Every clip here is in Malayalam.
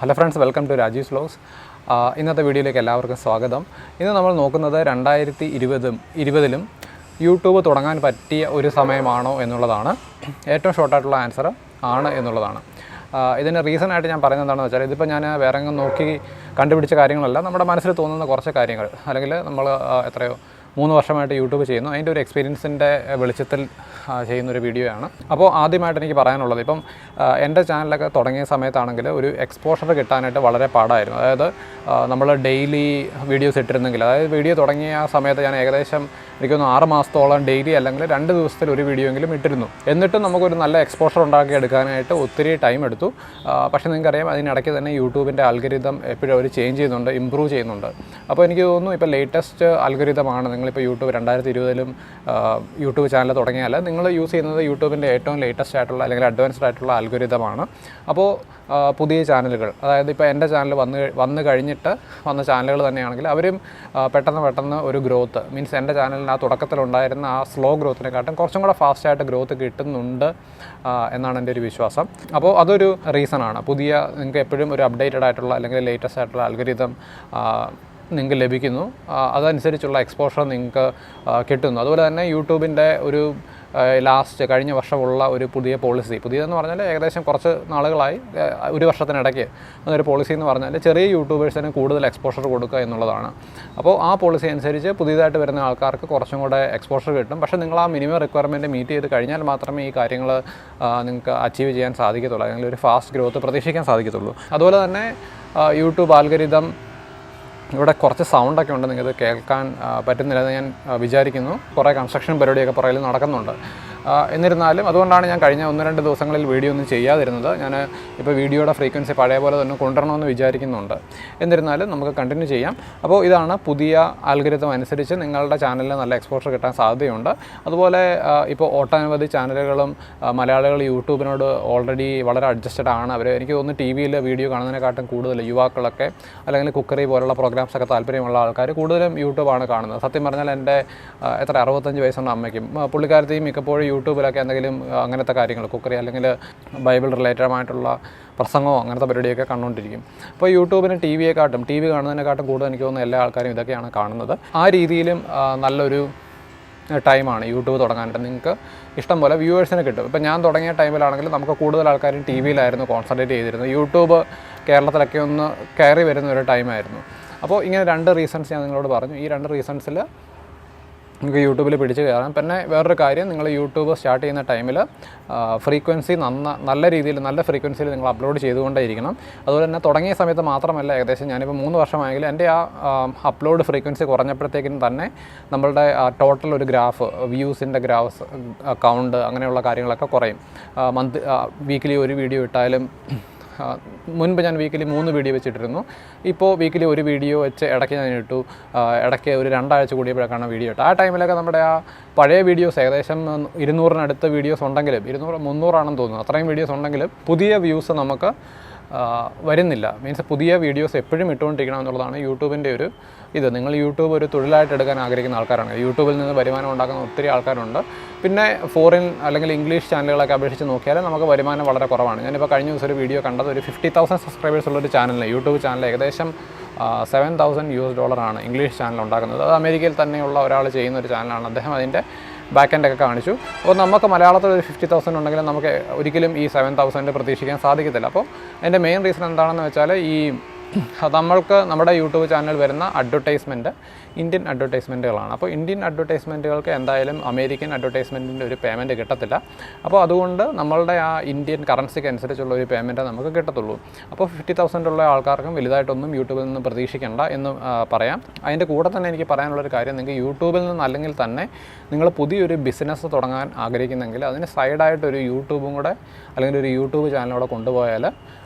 Hello friends, welcome to Raji's vlogs. ഇന്നത്തെ വീഡിയോയിലേക്ക് എല്ലാവർക്കും സ്വാഗതം. ഇന്ന് നമ്മൾ നോക്കുന്നത് 2020 യൂട്യൂബ് തുടങ്ങാൻ പറ്റിയ ഒരു സമയമാണോ എന്നുള്ളതാണ്. ഏറ്റവും ഷോർട്ടായിട്ടുള്ള ആൻസർ ആണ് എന്നുള്ളതാണ്. ഇതിന് റീസണായിട്ട് ഞാൻ പറയുന്നത് എന്താണെന്ന് വെച്ചാൽ, ഇതിപ്പോൾ ഞാൻ വേറെ എങ്ങും നോക്കി കണ്ടുപിടിച്ച കാര്യങ്ങളല്ല, നമ്മുടെ മനസ്സിൽ തോന്നുന്ന കുറച്ച് കാര്യങ്ങൾ, അല്ലെങ്കിൽ നമ്മൾ 3 വർഷമായിട്ട് യൂട്യൂബ് ചെയ്യുന്നു, അതിൻ്റെ ഒരു എക്സ്പീരിയൻസിൻ്റെ വെളിച്ചത്തിൽ ചെയ്യുന്നൊരു വീഡിയോ ആണ്. അപ്പോൾ ആദ്യമായിട്ട് എനിക്ക് പറയാനുള്ളത്, ഇപ്പം എൻ്റെ ചാനലൊക്കെ തുടങ്ങിയ സമയത്താണെങ്കിൽ ഒരു എക്സ്പോഷർ കിട്ടാനായിട്ട് വളരെ പാടായിരുന്നു. അതായത് നമ്മൾ ഡെയിലി വീഡിയോസ് ഇട്ടിരുന്നെങ്കിൽ, അതായത് വീഡിയോ തുടങ്ങിയ ആ സമയത്ത് ഞാൻ ഏകദേശം എനിക്കൊന്ന് 6 മാസത്തോളം ഡെയിലി അല്ലെങ്കിൽ 2 ദിവസത്തിൽ ഒരു വീഡിയോ എങ്കിലും ഇട്ടിരുന്നു. എന്നിട്ടും നമുക്കൊരു നല്ല എക്സ്പോഷർ ഉണ്ടാക്കി എടുക്കാനായിട്ട് ഒത്തിരി ടൈം എടുത്തു. പക്ഷേ നിങ്ങൾക്കറിയാം, അതിനിടയ്ക്ക് തന്നെ യൂട്യൂബിൻ്റെ അൽഗോരിതം എപ്പോഴും അവർ ചേഞ്ച് ചെയ്യുന്നുണ്ട്, ഇമ്പ്രൂവ് ചെയ്യുന്നുണ്ട്. അപ്പോൾ എനിക്ക് തോന്നുന്നു ഇപ്പോൾ ലേറ്റസ്റ്റ് അൽഗോരിതമാണ്. നിങ്ങളിപ്പോൾ യൂട്യൂബ് 2020 യൂട്യൂബ് ചാനൽ തുടങ്ങിയാൽ നിങ്ങൾ യൂസ് ചെയ്യുന്നത് യൂട്യൂബിൻ്റെ ഏറ്റവും ലേറ്റസ്റ്റ് ആയിട്ടുള്ള അല്ലെങ്കിൽ അഡ്വാൻസ്ഡ് ആയിട്ടുള്ള അൽഗോരിതമാണ്. അപ്പോൾ പുതിയ ചാനലുകൾ, അതായത് ഇപ്പോൾ എൻ്റെ ചാനൽ വന്നു കഴിഞ്ഞിട്ട് വന്ന ചാനലുകൾ തന്നെയാണെങ്കിൽ അവരും പെട്ടെന്ന് ഒരു ഗ്രോത്ത്, മീൻസ് എൻ്റെ ചാനലിന് ആ തുടക്കത്തിലുണ്ടായിരുന്ന ആ സ്ലോ ഗ്രോത്തിനെക്കാട്ടും കുറച്ചും കൂടെ ഫാസ്റ്റായിട്ട് ഗ്രോത്ത് കിട്ടുന്നുണ്ട് എന്നാണ് എൻ്റെ ഒരു വിശ്വാസം. അപ്പോൾ അതൊരു റീസണാണ്. നിങ്ങൾക്ക് എപ്പോഴും ഒരു അപ്ഡേറ്റഡ് ആയിട്ടുള്ള അല്ലെങ്കിൽ ലേറ്റസ്റ്റ് ആയിട്ടുള്ള അൽഗോരിതം നിങ്ങൾക്ക് ലഭിക്കുന്നു, അതനുസരിച്ചുള്ള എക്സ്പോഷർ നിങ്ങൾക്ക് കിട്ടുന്നു. അതുപോലെ തന്നെ യൂട്യൂബിൻ്റെ ഒരു കഴിഞ്ഞ വർഷമുള്ള ഒരു പുതിയ പോളിസി, പുതിയതെന്ന് പറഞ്ഞാൽ ഏകദേശം കുറച്ച് നാളുകളായി, ഒരു വർഷത്തിനിടയ്ക്ക് അതൊരു പോളിസി എന്ന് പറഞ്ഞാൽ ചെറിയ യൂട്യൂബേഴ്സിന് കൂടുതൽ എക്സ്പോഷർ കൊടുക്കുക എന്നുള്ളതാണ്. അപ്പോൾ ആ പോളിസി അനുസരിച്ച് പുതിയതായിട്ട് വരുന്ന ആൾക്കാർക്ക് കുറച്ചും കൂടെ എക്സ്പോഷർ കിട്ടും. പക്ഷേ നിങ്ങൾ ആ മിനിമം റിക്വയർമെൻറ്റ് മീറ്റ് ചെയ്ത് കഴിഞ്ഞാൽ മാത്രമേ ഈ കാര്യങ്ങൾ നിങ്ങൾക്ക് അച്ചീവ് ചെയ്യാൻ സാധിക്കത്തുള്ളൂ, അല്ലെങ്കിൽ ഒരു ഫാസ്റ്റ് ഗ്രോത്ത് പ്രതീക്ഷിക്കാൻ സാധിക്കത്തുള്ളൂ. അതുപോലെ തന്നെ യൂട്യൂബ് ആൽഗോരിതം, ഇവിടെ കുറച്ച് സൗണ്ടൊക്കെ ഉണ്ട്, നിങ്ങൾക്ക് കേൾക്കാൻ പറ്റുന്നില്ലെന്ന് ഞാൻ വിചാരിക്കുന്നു. കുറേ കൺസ്ട്രക്ഷൻ പരിപാടിയൊക്കെ പുറകിൽ നടക്കുന്നുണ്ട്. എന്നിരുന്നാലും അതുകൊണ്ടാണ് ഞാൻ കഴിഞ്ഞ 1-2 ദിവസങ്ങളിൽ വീഡിയോ ഒന്നും ചെയ്യാതിരുന്നത്. ഞാൻ ഇപ്പോൾ വീഡിയോയുടെ ഫ്രീക്വൻസി പഴയ പോലെ തന്നെ കൊണ്ടുവരണമെന്ന് വിചാരിക്കുന്നുണ്ട്. എന്നിരുന്നാലും നമുക്ക് കണ്ടിന്യൂ ചെയ്യാം. അപ്പോൾ ഇതാണ് പുതിയ ആൽഗോരിതം അനുസരിച്ച് നിങ്ങളുടെ ചാനലിന് നല്ല എക്സ്പോഷർ കിട്ടാൻ സാധ്യതയുണ്ട്. അതുപോലെ ഇപ്പോൾ ഒട്ടനവധി ചാനലുകളും മലയാളികൾ യൂട്യൂബിനോട് ഓൾറെഡി വളരെ അഡ്ജസ്റ്റഡ് ആണ്. എനിക്ക് തോന്നുന്നു ടി വിയിൽ വീഡിയോ കാണുന്നതിനെക്കാട്ടും കൂടുതൽ യുവാക്കളൊക്കെ, അല്ലെങ്കിൽ കുക്കറി പോലുള്ള പ്രോഗ്രാംസൊക്കെ താല്പര്യമുള്ള ആൾക്കാർ കൂടുതലും യൂട്യൂബാണ് കാണുന്നത്. സത്യം പറഞ്ഞാൽ എൻ്റെ 65 വയസ്സുള്ള അമ്മയ്ക്കും പുള്ളിക്കാരത്തെയും മിക്കപ്പോഴും യൂട്യൂബിലൊക്കെ എന്തെങ്കിലും അങ്ങനത്തെ കാര്യങ്ങൾ, കുക്കറി അല്ലെങ്കിൽ ബൈബിൾ റിലേറ്റഡായിട്ടുള്ള പ്രസംഗമോ അങ്ങനത്തെ പരിപാടിയൊക്കെ കണ്ടുകൊണ്ടിരിക്കും. അപ്പോൾ യൂട്യൂബിന് ടി വി കാണുന്നതിനെക്കാട്ടും കൂടുതൽ എനിക്ക് തോന്നുന്നു എല്ലാ ആൾക്കാരും ഇതൊക്കെയാണ് കാണുന്നത്. ആ രീതിയിലും നല്ലൊരു ടൈമാണ് യൂട്യൂബ് തുടങ്ങാനായിട്ട്. നിങ്ങൾക്ക് ഇഷ്ടം പോലെ വ്യൂവേഴ്സിനെ കിട്ടും. ഇപ്പോൾ ഞാൻ തുടങ്ങിയ ടൈമിലാണെങ്കിൽ നമുക്ക് കൂടുതൽ ആൾക്കാരും ടി വിയിലായിരുന്നു കോൺസെൻട്രേറ്റ് ചെയ്തിരുന്നത്. യൂട്യൂബ് കേരളത്തിലൊക്കെ ഒന്ന് കയറി വരുന്ന ഒരു ടൈമായിരുന്നു. അപ്പോൾ ഇങ്ങനെ 2 റീസൺസ് ഞാൻ നിങ്ങളോട് പറഞ്ഞു. ഈ 2 റീസൺസിൽ നിങ്ങൾക്ക് യൂട്യൂബിൽ പിടിച്ച് കയറാം. പിന്നെ വേറൊരു കാര്യം, നിങ്ങൾ യൂട്യൂബ് സ്റ്റാർട്ട് ചെയ്യുന്ന ടൈമിൽ ഫ്രീക്വൻസി നല്ല രീതിയിൽ, നല്ല ഫ്രീക്വൻസിയിൽ നിങ്ങൾ അപ്ലോഡ് ചെയ്തുകൊണ്ടേയിരിക്കണം. അതുപോലെ തന്നെ തുടങ്ങിയ സമയത്ത് മാത്രമല്ല, ഏകദേശം ഞാനിപ്പോൾ 3 വർഷമായെങ്കിൽ എൻ്റെ ആ അപ്ലോഡ് ഫ്രീക്വൻസി കുറഞ്ഞപ്പോഴത്തേക്കും തന്നെ നമ്മളുടെ ടോട്ടൽ ഒരു ഗ്രാഫ്, വ്യൂസിൻ്റെ ഗ്രാഫ്സ്, കൗണ്ട്, അങ്ങനെയുള്ള കാര്യങ്ങളൊക്കെ കുറയും. വീക്കിലി ഒരു വീഡിയോ ഇട്ടാലും, മുൻപ് ഞാൻ വീക്കിലി 3 വീഡിയോ വെച്ചിട്ടിരുന്നു. ഇപ്പോൾ വീക്കിലി ഒരു വീഡിയോ വെച്ച് ഇടയ്ക്ക് ഞാൻ ഇട്ടു. ഇടയ്ക്ക് ഒരു 2 ആഴ്ച കൂടിയപ്പോഴൊക്കെയാണ് വീഡിയോ ഇട്ടത്. ആ ടൈമിലൊക്കെ നമ്മുടെ ആ പഴയ വീഡിയോസ് ഏകദേശം 200-നടുത്ത് വീഡിയോസ് ഉണ്ടെങ്കിലും, 200-300 തോന്നുന്നു, അത്രയും വീഡിയോസ് ഉണ്ടെങ്കിലും പുതിയ വ്യൂസ് നമുക്ക് വരുന്നില്ല. മീൻസ് പുതിയ വീഡിയോസ് എപ്പോഴും ഇട്ടുകൊണ്ടിരിക്കണം എന്നുള്ളതാണ് യൂട്യൂബിൻ്റെ ഒരു ഇത്. നിങ്ങൾ യൂട്യൂബ് ഒരു തൊഴിലായിട്ട് എടുക്കാൻ ആഗ്രഹിക്കുന്ന ആൾക്കാരാണ്. യൂട്യൂബിൽ നിന്ന് വരുമാനം ഉണ്ടാക്കുന്ന ഒത്തിരി ആൾക്കാരുണ്ട്. പിന്നെ ഫോറിൻ അല്ലെങ്കിൽ ഇംഗ്ലീഷ് ചാനലുകളൊക്കെ അപേക്ഷിച്ച് നോക്കിയാൽ നമുക്ക് വരുമാനം വളരെ കുറവാണ്. ഞാനിപ്പോൾ കഴിഞ്ഞ ദിവസം ഒരു വീഡിയോ കണ്ടത്, ഒരു 50,000 സബ്സ്ക്രൈബേഴ്സ് ഉള്ളൊരു ചാനലിന്, യൂട്യൂബ് ചാനൽ ഏകദേശം $7,000 ഇംഗ്ലീഷ് ചാനൽ ഉണ്ടാക്കുന്നത്. അത് അമേരിക്കയിൽ തന്നെയുള്ള ഒരാൾ ചെയ്യുന്ന ഒരു ചാനലാണ്. അദ്ദേഹം അതിൻ്റെ ബാക്ക് എൻഡൊക്കെ കാണിച്ചു. അപ്പോൾ നമുക്ക് മലയാളത്തിൽ ഒരു 50,000 ഉണ്ടെങ്കിലും നമുക്ക് ഒരിക്കലും ഈ 7,000 പ്രതീക്ഷിക്കാൻ സാധിക്കത്തില്ല. അപ്പോൾ അതിൻ്റെ മെയിൻ റീസൺ എന്താണെന്ന് വെച്ചാൽ, നമ്മുടെ യൂട്യൂബ് ചാനൽ വരുന്ന അഡ്വർടൈസ്മെൻറ്റ് ഇന്ത്യൻ അഡ്വർടൈസ്മെൻറ്റുകളാണ്. അപ്പോൾ ഇന്ത്യൻ അഡ്വർടൈസ്മെൻറ്റുകൾക്ക് എന്തായാലും അമേരിക്കൻ അഡ്വർടൈസ്മെൻറ്റിൻ്റെ ഒരു പേയ്മെൻറ്റ് കിട്ടത്തില്ല. അപ്പോൾ അതുകൊണ്ട് നമ്മളുടെ ആ ഇന്ത്യൻ കറൻസിക്ക് അനുസരിച്ചുള്ള ഒരു പേയ്മെൻറ്റ് നമുക്ക് കിട്ടത്തുള്ളൂ. അപ്പോൾ 50,000 ഉള്ള ആൾക്കാർക്കും വലുതായിട്ടൊന്നും യൂട്യൂബിൽ നിന്ന് പ്രതീക്ഷിക്കേണ്ട എന്ന് പറയാം. അതിൻ്റെ കൂടെ തന്നെ എനിക്ക് പറയാനുള്ളൊരു കാര്യം, നിങ്ങൾക്ക് യൂട്യൂബിൽ നിന്ന് അല്ലെങ്കിൽ തന്നെ നിങ്ങൾ പുതിയൊരു ബിസിനസ് തുടങ്ങാൻ ആഗ്രഹിക്കുന്നെങ്കിൽ അതിന് സൈഡായിട്ടൊരു യൂട്യൂബും കൂടെ, അല്ലെങ്കിൽ ഒരു യൂട്യൂബ് ചാനലൂടെ കൊണ്ടുപോയാൽ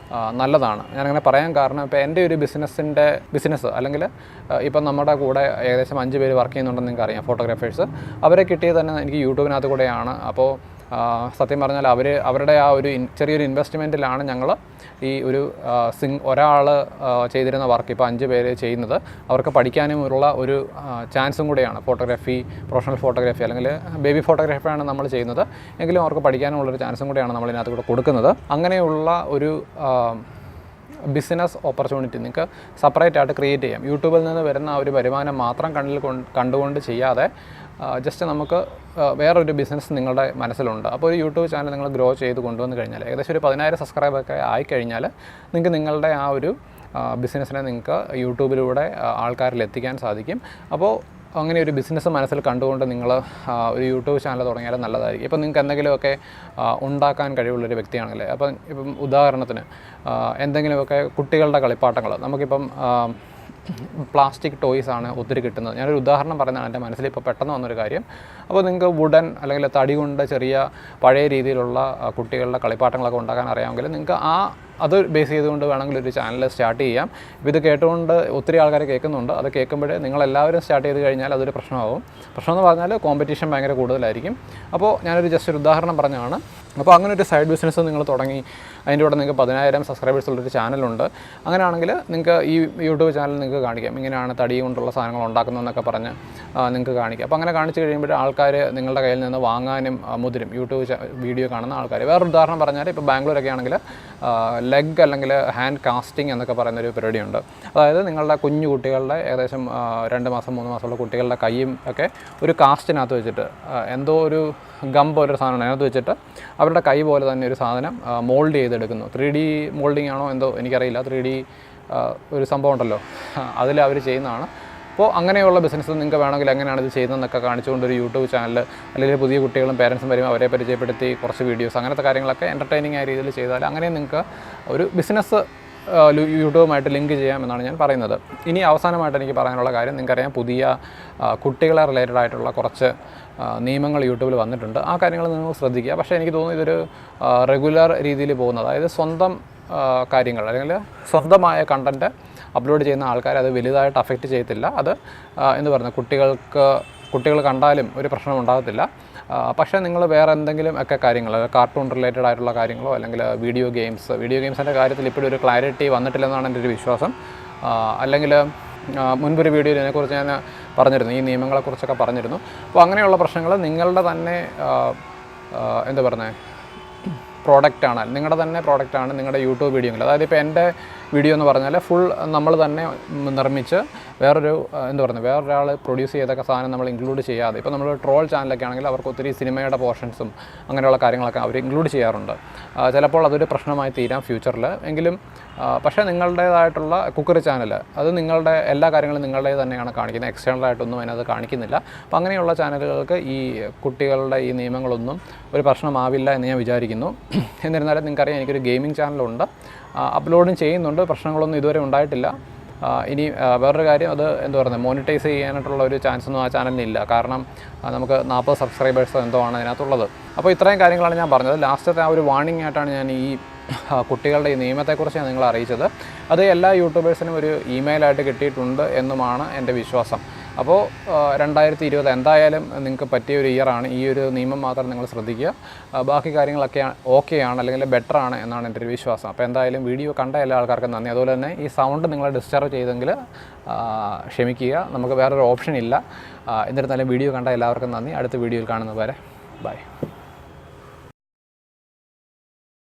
നല്ലതാണ്. ഞാനങ്ങനെ പറയാൻ കാരണം, ഇപ്പോൾ എൻ്റെ ഒരു ബിസിനസ് അല്ലെങ്കിൽ ഇപ്പം നമ്മുടെ കൂടെ ഏകദേശം 5 പേര് വർക്ക് ചെയ്യുന്നുണ്ടെന്ന് നിങ്ങൾക്ക് അറിയാം, ഫോട്ടോഗ്രാഫേഴ്സ്. അവരെ കിട്ടിയത് തന്നെ എനിക്ക് യൂട്യൂബിനകത്ത് കൂടെയാണ്. അപ്പോൾ സത്യം പറഞ്ഞാൽ അവരുടെ ആ ഒരു ചെറിയൊരു ഇൻവെസ്റ്റ്മെൻറ്റിലാണ് ഞങ്ങൾ ഈ ഒരു ഒരാൾ ചെയ്തിരുന്ന വർക്ക് ഇപ്പോൾ 5 പേര് ചെയ്യുന്നത്. അവർക്ക് പഠിക്കാനുമുള്ള ഒരു ചാൻസും കൂടെയാണ്. പ്രൊഫഷണൽ ഫോട്ടോഗ്രാഫി അല്ലെങ്കിൽ ബേബി ഫോട്ടോഗ്രാഫിയാണ് നമ്മൾ ചെയ്യുന്നത്, എങ്കിലും അവർക്ക് പഠിക്കാനുള്ളൊരു ചാൻസും കൂടെയാണ് നമ്മളിതിനകത്ത് കൂടെ കൊടുക്കുന്നത്. അങ്ങനെയുള്ള ഒരു ബിസിനസ് ഓപ്പർച്യൂണിറ്റി നിങ്ങൾക്ക് സെപ്പറേറ്റ് ആയിട്ട് ക്രിയേറ്റ് ചെയ്യാം. യൂട്യൂബിൽ നിന്ന് വരുന്ന ആ ഒരു വരുമാനം മാത്രം കണ്ടുകൊണ്ട് ചെയ്യാതെ ജസ്റ്റ് നമുക്ക് വേറൊരു ബിസിനസ് നിങ്ങളുടെ മനസ്സിലുണ്ട്. അപ്പോൾ ഒരു യൂട്യൂബ് ചാനൽ നിങ്ങൾ ഗ്രോ ചെയ്ത് കൊണ്ടുവന്ന് കഴിഞ്ഞാൽ ഏകദേശം ഒരു 10,000 സബ്സ്ക്രൈബൊക്കെ ആയിക്കഴിഞ്ഞാൽ നിങ്ങൾക്ക് നിങ്ങളുടെ ആ ഒരു ബിസിനസ്സിനെ നിങ്ങൾക്ക് യൂട്യൂബിലൂടെ ആൾക്കാരിൽ എത്തിക്കാൻ സാധിക്കും. അപ്പോൾ അങ്ങനെ ഒരു ബിസിനസ് മനസ്സിൽ കണ്ടുകൊണ്ട് നിങ്ങൾ ഒരു യൂട്യൂബ് ചാനൽ തുടങ്ങിയാൽ നല്ലതായിരിക്കും. ഇപ്പം നിങ്ങൾക്ക് എന്തെങ്കിലുമൊക്കെ ഉണ്ടാക്കാൻ കഴിവുള്ളൊരു വ്യക്തിയാണെങ്കിൽ, ഇപ്പം ഉദാഹരണത്തിന് എന്തെങ്കിലുമൊക്കെ കുട്ടികളുടെ കളിപ്പാട്ടങ്ങൾ, നമുക്കിപ്പം പ്ലാസ്റ്റിക് ടോയ്സാണ് ഒത്തിരി കിട്ടുന്നത്. ഞാനൊരു ഉദാഹരണം പറയുന്നതാണ്, എൻ്റെ മനസ്സിൽ ഇപ്പോൾ പെട്ടെന്ന് വന്നൊരു കാര്യം. അപ്പോൾ നിങ്ങൾക്ക് വുഡൻ അല്ലെങ്കിൽ തടി കൊണ്ട് ചെറിയ പഴയ രീതിയിലുള്ള കുട്ടികളുടെ കളിപ്പാട്ടങ്ങളൊക്കെ ഉണ്ടാക്കാൻ അറിയാമെങ്കിൽ നിങ്ങൾക്ക് അത് ബേസ് ചെയ്തുകൊണ്ട് വേണമെങ്കിൽ ഒരു ചാനൽ സ്റ്റാർട്ട് ചെയ്യാം. ഇപ്പോൾ ഇത് കേട്ടുകൊണ്ട് ഒത്തിരി ആൾക്കാർ കേൾക്കുന്നുണ്ട്. അത് കേൾക്കുമ്പോൾ നിങ്ങളെല്ലാവരും സ്റ്റാർട്ട് ചെയ്ത് കഴിഞ്ഞാൽ അതൊരു പ്രശ്നമാകും. പ്രശ്നം എന്ന് പറഞ്ഞാൽ കോമ്പറ്റീഷൻ ഭയങ്കര കൂടുതലായിരിക്കും. അപ്പോൾ ഞാനൊരു ജസ്റ്റ് ഒരു ഉദാഹരണം പറഞ്ഞതാണ്. അപ്പോൾ അങ്ങനെ ഒരു സൈഡ് ബിസിനസ് നിങ്ങൾ തുടങ്ങി അതിൻ്റെ കൂടെ നിങ്ങൾക്ക് 10,000 സബ്സ്ക്രൈബേഴ്സ് ഉള്ളൊരു ചാനലുണ്ട്. അങ്ങനെയാണെങ്കിൽ നിങ്ങൾക്ക് ഈ യൂട്യൂബ് ചാനൽ നിങ്ങൾക്ക് കാണിക്കാം, ഇങ്ങനെയാണ് തടി കൊണ്ടുള്ള സാധനങ്ങൾ ഉണ്ടാക്കുന്നതെന്നൊക്കെ പറഞ്ഞ് നിങ്ങൾക്ക് കാണിക്കാം. അപ്പോൾ അങ്ങനെ കാണിച്ച് കഴിയുമ്പോൾ ആൾക്കാർ നിങ്ങളുടെ കയ്യിൽ നിന്ന് വാങ്ങാനും മുതിരും, യൂട്യൂബ് വീഡിയോ കാണുന്ന ആൾക്കാർ. വേറൊരു ഉദാഹരണം പറഞ്ഞാൽ ഇപ്പോൾ ബാംഗ്ലൂരൊക്കെ ആണെങ്കിൽ ലെഗ് അല്ലെങ്കിൽ ഹാൻഡ് കാസ്റ്റിംഗ് എന്നൊക്കെ പറയുന്നൊരു പരിപാടിയുണ്ട്. അതായത് നിങ്ങളുടെ കുഞ്ഞു കുട്ടികളുടെ ഏകദേശം 2 മാസം 3 മാസമുള്ള കുട്ടികളുടെ കൈയും ഒക്കെ ഒരു കാസ്റ്റിനകത്ത് വെച്ചിട്ട് എന്തോ ഒരു ഗം പോലൊരു സാധനമാണ് അതിനകത്ത് വെച്ചിട്ട് അവരുടെ കൈ പോലെ തന്നെ ഒരു സാധനം മോൾഡ് ചെയ്തെടുക്കുന്നു. 3D മോൾഡിംഗ് ആണോ എന്തോ എനിക്കറിയില്ല, 3D ഒരു സംഭവം ഉണ്ടല്ലോ, അതിൽ അവർ ചെയ്യുന്നതാണ്. അപ്പോൾ അങ്ങനെയുള്ള ബിസിനസ് നിങ്ങൾക്ക് വേണമെങ്കിൽ എങ്ങനെയാണ് ഇത് ചെയ്യുന്നതെന്നൊക്കെ കാണിച്ചുകൊണ്ട് ഒരു യൂട്യൂബ് ചാനൽ, അല്ലെങ്കിൽ പുതിയ കുട്ടികളും പേരൻസും വരുമ്പോൾ അവരെ പരിചയപ്പെടുത്തി കുറച്ച് വീഡിയോസ്, അങ്ങനത്തെ കാര്യങ്ങളൊക്കെ എൻ്റർടൈനിങ് ആയ രീതിയിൽ ചെയ്താൽ അങ്ങനെ നിങ്ങൾക്ക് ഒരു ബിസിനസ് യൂട്യൂബുമായിട്ട് ലിങ്ക് ചെയ്യാമെന്നാണ് ഞാൻ പറയുന്നത്. ഇനി അവസാനമായിട്ട് എനിക്ക് പറയാനുള്ള കാര്യം, നിങ്ങൾക്കറിയാം പുതിയ കുട്ടികളെ റിലേറ്റഡ് ആയിട്ടുള്ള കുറച്ച് നിയമങ്ങൾ യൂട്യൂബിൽ വന്നിട്ടുണ്ട്. ആ കാര്യങ്ങൾ നിങ്ങൾ ശ്രദ്ധിക്കുക. പക്ഷേ എനിക്ക് തോന്നുന്നു ഇതൊരു റെഗുലർ രീതിയിൽ പോകുന്നത്, അതായത് സ്വന്തം കാര്യങ്ങൾ അല്ലെങ്കിൽ സ്വന്തമായ കണ്ടൻറ്റ് അപ്ലോഡ് ചെയ്യുന്ന ആൾക്കാർ അത് വലുതായിട്ട് അഫക്റ്റ് ചെയ്യത്തില്ല. അത് എന്ന് പറയുന്നത് കുട്ടികൾ കണ്ടാലും ഒരു പ്രശ്നം ഉണ്ടാകത്തില്ല. പക്ഷേ നിങ്ങൾ വേറെ എന്തെങ്കിലും ഒക്കെ കാര്യങ്ങൾ, കാർട്ടൂൺ റിലേറ്റഡ് ആയിട്ടുള്ള കാര്യങ്ങളോ അല്ലെങ്കിൽ വീഡിയോ ഗെയിംസിൻ്റെ കാര്യത്തിൽ ഇപ്പോഴും ഒരു ക്ലാരിറ്റി വന്നിട്ടില്ലെന്നാണ് എൻ്റെ ഒരു വിശ്വാസം. അല്ലെങ്കിൽ മുൻപൊരു വീഡിയോയിൽ ഇതിനെക്കുറിച്ച് ഞാൻ പറഞ്ഞിരുന്നു, ഈ നിയമങ്ങളെക്കുറിച്ചൊക്കെ പറഞ്ഞിരുന്നു. അപ്പോൾ അങ്ങനെയുള്ള പ്രശ്നങ്ങൾ നിങ്ങളുടെ തന്നെ എന്താ പറയുന്നത് പ്രോഡക്റ്റാണ്, നിങ്ങളുടെ തന്നെ പ്രോഡക്റ്റാണ് നിങ്ങളുടെ യൂട്യൂബ് വീഡിയോയിൽ. അതായത് ഇപ്പോൾ എൻ്റെ വീഡിയോ എന്ന് പറഞ്ഞാൽ ഫുൾ നമ്മൾ തന്നെ നിർമ്മിച്ച് വേറൊരാൾ പ്രൊഡ്യൂസ് ചെയ്തൊക്കെ സാധനം നമ്മൾ ഇൻക്ലൂഡ് ചെയ്യാതെ, ഇപ്പോൾ നമ്മൾ ട്രോൾ ചാനലൊക്കെ ആണെങ്കിൽ അവർക്ക് ഒത്തിരി സിനിമയുടെ പോർഷൻസും അങ്ങനെയുള്ള കാര്യങ്ങളൊക്കെ അവർ ഇൻക്ലൂഡ് ചെയ്യാറുണ്ട്. ചിലപ്പോൾ അതൊരു പ്രശ്നമായി തീരാം ഫ്യൂച്ചറിൽ. എങ്കിലും പക്ഷേ നിങ്ങളുടേതായിട്ടുള്ള കുക്കറി ചാനൽ, അത് നിങ്ങളുടെ എല്ലാ കാര്യങ്ങളും നിങ്ങളുടെ തന്നെയാണ് കാണിക്കുന്നത്, എക്സ്റ്റേണലായിട്ടൊന്നും അതിനകത്ത് കാണിക്കുന്നില്ല. അപ്പോൾ അങ്ങനെയുള്ള ചാനലുകൾക്ക് ഈ കുട്ടികളുടെ ഈ നിയമങ്ങളൊന്നും ഒരു പ്രശ്നമാവില്ല എന്ന് ഞാൻ വിചാരിക്കുന്നു. എന്നിരുന്നാലും നിങ്ങൾക്കറിയാം എനിക്കൊരു ഗെയിമിംഗ് ചാനലുണ്ട്, അപ്ലോഡും ചെയ്യുന്നുണ്ട്, പ്രശ്നങ്ങളൊന്നും ഇതുവരെ ഉണ്ടായിട്ടില്ല. ഇനി വേറൊരു കാര്യം, അത് എന്താ പറയുന്നത് മോണിറ്റൈസ് ചെയ്യാനായിട്ടുള്ള ഒരു ചാൻസ് ഒന്നും ആ ചാനലിന് ഇല്ല. കാരണം നമുക്ക് 40 സബ്സ്ക്രൈബേഴ്സോ എന്തോ ആണ് അതിനകത്തുള്ളത്. അപ്പോൾ ഇത്രയും കാര്യങ്ങളാണ് ഞാൻ പറഞ്ഞത്. ലാസ്റ്റത്തെ ആ ഒരു വാർണിംഗ് ആയിട്ടാണ് ഞാൻ ഈ കുട്ടികളുടെ ഈ നിയമത്തെക്കുറിച്ച് ഞാൻ നിങ്ങളെ അറിയിച്ചത്. അത് എല്ലാ യൂട്യൂബേഴ്സിനും ഒരു ഇമെയിലായിട്ട് കിട്ടിയിട്ടുണ്ട് എന്നുമാണ് എൻ്റെ വിശ്വാസം. അപ്പോൾ 2020 എന്തായാലും നിങ്ങൾക്ക് പറ്റിയ ഒരു ഇയറാണ്. ഈ ഒരു നിയമം മാത്രം നിങ്ങൾ ശ്രദ്ധിക്കുക. ബാക്കി കാര്യങ്ങളൊക്കെ ഓക്കെയാണ് അല്ലെങ്കിൽ ബെറ്ററാണ് എന്നാണ് എൻ്റെ ഒരു വിശ്വാസം. അപ്പോൾ എന്തായാലും വീഡിയോ കണ്ട എല്ലാ ആൾക്കാർക്കും നന്ദി. അതുപോലെ തന്നെ ഈ സൗണ്ട് നിങ്ങളെ ഡിസ്റ്റർബ് ചെയ്തെങ്കിൽ ക്ഷമിക്കുക, നമുക്ക് വേറൊരു ഓപ്ഷൻ ഇല്ല. എന്നിരുന്നാലും വീഡിയോ കണ്ട എല്ലാവർക്കും നന്ദി. അടുത്ത വീഡിയോയിൽ കാണുന്നത് വരെ ബൈ.